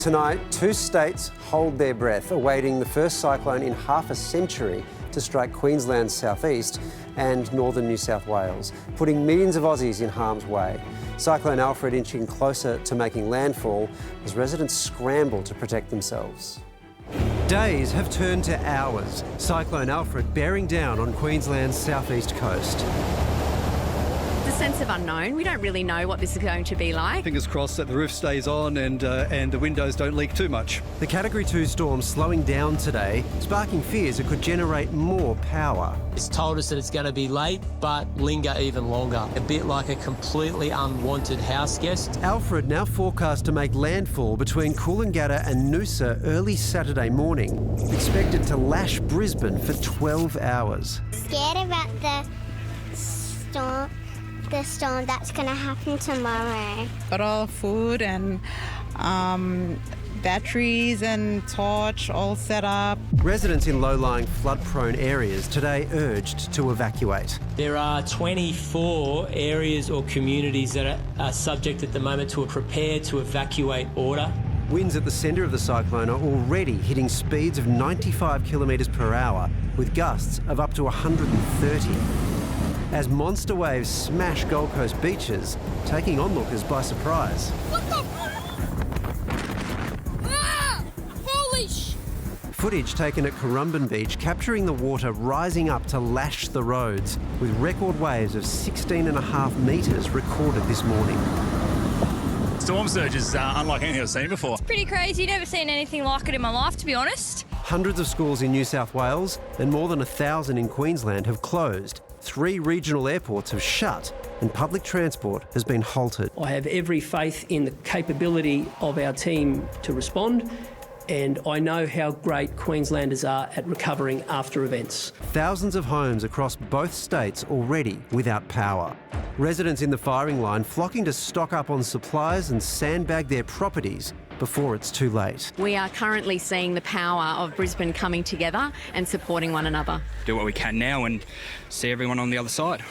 Tonight, two states hold their breath, awaiting the first cyclone in half a century to strike Queensland's southeast and northern New South Wales, putting millions of Aussies in harm's way. Cyclone Alfred inching closer to making landfall as residents scramble to protect themselves. Days have turned to hours. Cyclone Alfred bearing down on Queensland's southeast coast. The sense of unknown. We don't really know what this is going to be like. Fingers crossed that the roof stays on and the windows don't leak too much. The Category 2 storm slowing down today, sparking fears it could generate more power. It's told us that it's going to be late, but linger even longer. A bit like a completely unwanted house guest. Alfred now forecast to make landfall between Coolangatta and Noosa early Saturday morning, expected to lash Brisbane for 12 hours. Scared about the storm that's going to happen tomorrow. Got all food and batteries and torch all set up. Residents in low-lying flood-prone areas today urged to evacuate. There are 24 areas or communities that are subject at the moment to a prepare to evacuate order. Winds at the centre of the cyclone are already hitting speeds of 95 kilometres per hour, with gusts of up to 130. As monster waves smash Gold Coast beaches, taking onlookers by surprise. What the? Ah! Holy sh! Footage taken at Currumbin Beach capturing the water rising up to lash the roads, with record waves of 16.5 metres recorded this morning. Storm surge is unlike anything I've seen before. It's pretty crazy. Never seen anything like it in my life, to be honest. Hundreds of schools in New South Wales and more than 1,000 in Queensland have closed. 3 regional airports have shut and public transport has been halted. I have every faith in the capability of our team to respond, and I know how great Queenslanders are at recovering after events. Thousands of homes across both states already without power. Residents in the firing line flocking to stock up on supplies and sandbag their properties before it's too late. We are currently seeing the power of Brisbane coming together and supporting one another. Do what we can now and see everyone on the other side.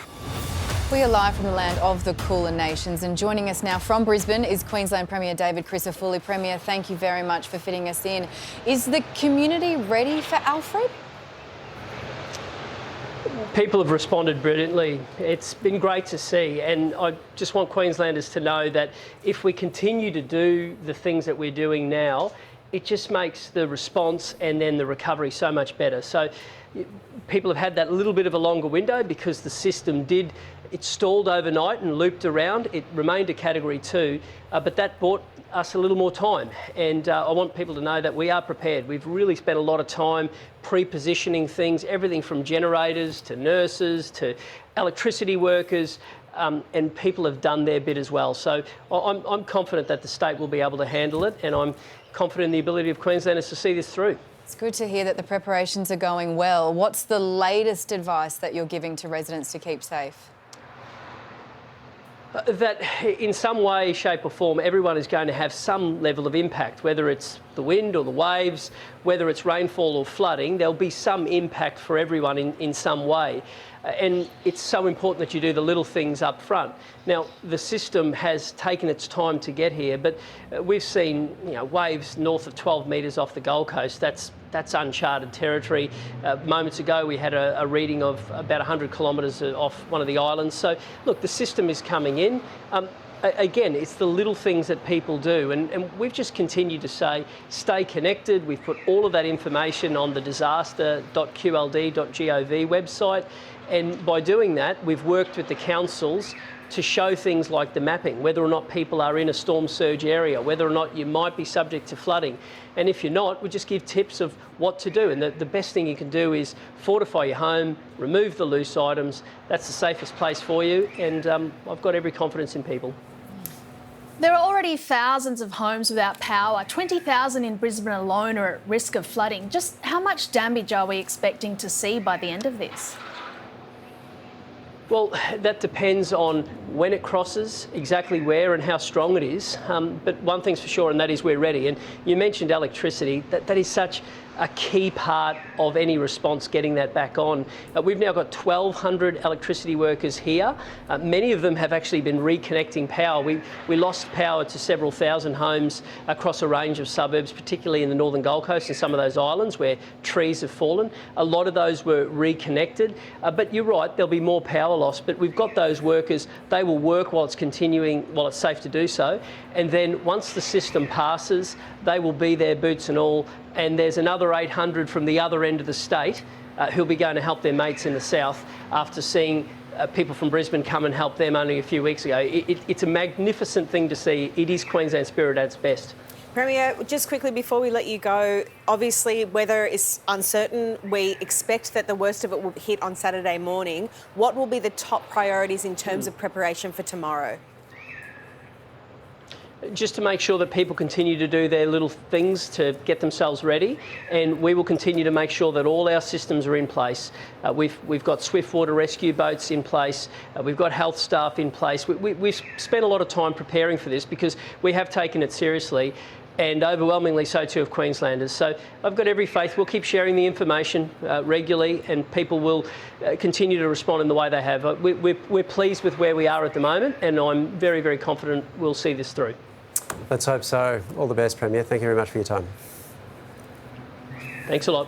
We are live from the land of the Kulin Nations, and joining us now from Brisbane is Queensland Premier David Crisafulli. Premier, thank you very much for fitting us in. Is the community ready for Alfred? People have responded brilliantly. It's been great to see, and I just want Queenslanders to know that if we continue to do the things that we're doing now, it just makes the response and then the recovery so much better. So people have had that little bit of a longer window because the system it stalled overnight and looped around. It remained a Category 2, but that bought us a little more time. And I want people to know that we are prepared. We've really spent a lot of time pre-positioning things, everything from generators to nurses to electricity workers, and people have done their bit as well. So I'm confident that the state will be able to handle it, and I'm confident in the ability of Queenslanders to see this through. It's good to hear that the preparations are going well. What's the latest advice that you're giving to residents to keep safe? That in some way, shape or form, everyone is going to have some level of impact, whether it's the wind or the waves, whether it's rainfall or flooding, there'll be some impact for everyone in some way. And it's so important that you do the little things up front. Now, the system has taken its time to get here, but we've seen waves north of 12 metres off the Gold Coast. That's uncharted territory. Moments ago, we had a reading of about 100 kilometres off one of the islands. So, look, the system is coming in. Again, it's the little things that people do, and we've just continued to say, stay connected. We've put all of that information on the disaster.qld.gov website, and by doing that, we've worked with the councils to show things like the mapping, whether or not people are in a storm surge area, whether or not you might be subject to flooding. And if you're not, we just give tips of what to do. And the best thing you can do is fortify your home, remove the loose items. That's the safest place for you. And I've got every confidence in people. There are already thousands of homes without power. 20,000 in Brisbane alone are at risk of flooding. Just how much damage are we expecting to see by the end of this? Well, that depends on when it crosses, exactly where and how strong it is. But one thing's for sure, and that is we're ready. And you mentioned electricity. That is such a key part of any response getting that back on. We've now got 1,200 electricity workers here. Many of them have actually been reconnecting power. We lost power to several thousand homes across a range of suburbs, particularly in the northern Gold Coast and some of those islands where trees have fallen. A lot of those were reconnected, but you're right, there'll be more power loss, but we've got those workers. They will work while it's continuing, while it's safe to do so, and then once the system passes, they will be there, boots and all, and there's another 800 from the other end of the state who'll be going to help their mates in the south after seeing people from Brisbane come and help them only a few weeks ago. It's a magnificent thing to see. It is Queensland spirit at its best. Premier, just quickly before we let you go, obviously weather is uncertain. We expect that the worst of it will hit on Saturday morning. What will be the top priorities in terms of preparation for tomorrow? Just to make sure that people continue to do their little things to get themselves ready, and we will continue to make sure that all our systems are in place. We've got swift water rescue boats in place, we've got health staff in place. We've spent a lot of time preparing for this because we have taken it seriously, and overwhelmingly so too have Queenslanders. So I've got every faith we'll keep sharing the information regularly, and people will continue to respond in the way they have. We're pleased with where we are at the moment, and I'm very, very confident we'll see this through. Let's hope so. All the best, Premier. Thank you very much for your time. Thanks a lot.